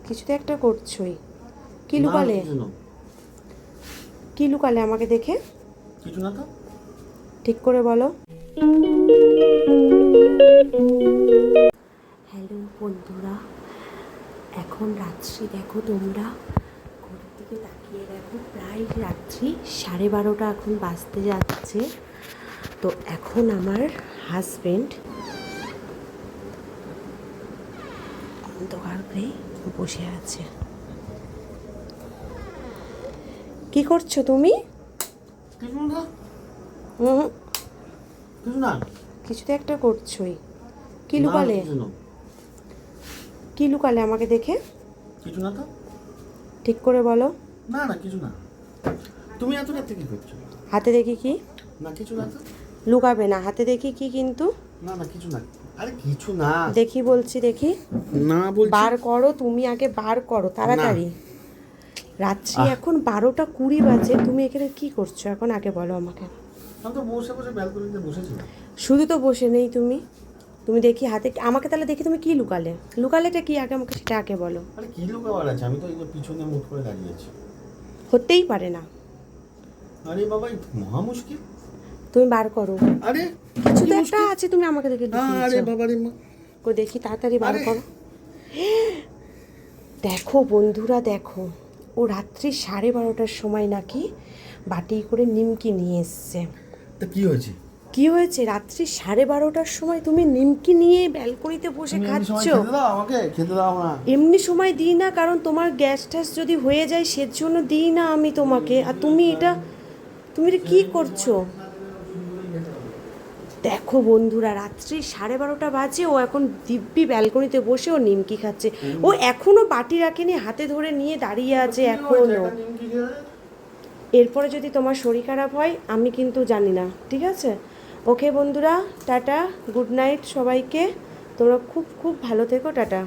কিছু তো একটা করছোই। কি না, লুকালে? কিছু না। কি লুকালে আমাকে দেখে? কিছু না তো। ঠিক করে বলো। হ্যালো বন্ধুরা, এখন রাত্রি দেখো, তোমরা ঘড়ির দিকে তাকিয়ে দেখো, প্রায় রাত্রি 12:30 এখন বাজতে যাচ্ছে। তো এখন আমার হাজবেন্ড অন্ধকার ঘরে বসে আছে। কি করছো তুমি? কিছু না। হুম, কিছু না। কিছু তো একটা করছোই। কি না, লুকালে? কিছু না। কি লুকালে আমাকে দেখে? কিছু না তো। ঠিক করে বলো। না না, কিছু না। তুমি এত রাত থেকে করছো? হাতে দেখি কি? না, কিছু না তো। লুকাবে না, হাতে দেখি কি কিন্তু? না না, কিছু না। আরে কিছু না। দেখি বলছি, দেখি। না বলছি। বার করো, তুমি আগে বার করো তাড়াতাড়ি। রাত্রি এখন 12:20 বাজে, তুমি এখানে কি করছো এখন আগে বলো আমাকে। আমি তো বসে বসে ব্যালকনিতে বসেছিলাম। শুধু তো বসে নেই তুমি, তুমি দেখি হাতে আমাকে, তাহলে দেখি তুমি কি লুকালে। লুকালেটা কি আগে আমাকে সেটা আগে বলো। আরে কি লুকাবার আছে, আমি তো এই যে পিছনে মুখ করে দাঁড়িয়ে আছি। হতেই পারে না। আরে বাবা, এই মহা মুশকিল। তুমি বার করো, আরে কিছু কি তো একটা মুশকিল? আছে, তুমি আমাকে দেখে আরে লুকিয়েছো। বাবা রে মা। কই দেখি, তাড়াতাড়ি বার আরে। করো। দেখো বন্ধুরা, দেখো, ও রাত্রি 12:30টার সময় নাকি বাটি করে নিমকি নিয়ে এসছে। তা কি হয়েছে? কি হয়েছে? রাত্রি 12:30টার সময় তুমি নিমকি নিয়ে ব্যালকনিতে বসে তুমি এমনি সময় খাচ্ছো? খেতে দাও আমাকে, খেতে দাও না। এমনি সময় দিই না, কারণ তোমার গ্যাস ট্যাস যদি হয়ে যায় সেজন্য দিই না আমি তোমাকে। আর তুমি এটা কি করছো? দেখো বন্ধুরা, রাত্রি 12:30 বাজে, ও এখন দিব্যি ব্যালকনিতে বসে ও নিমকি খাচ্ছে। ও এখনো বাটি রাখেনি, হাতে ধরে নিয়ে দাঁড়িয়ে আছে এখনো। এরপরে যদি তোমার শরীর খারাপ হয় আমি কিন্তু জানি না, ঠিক আছে? ওকে বন্ধুরা, টাটা, গুড নাইট সবাইকে। তোমরা খুব খুব ভালো থেকো, টাটা।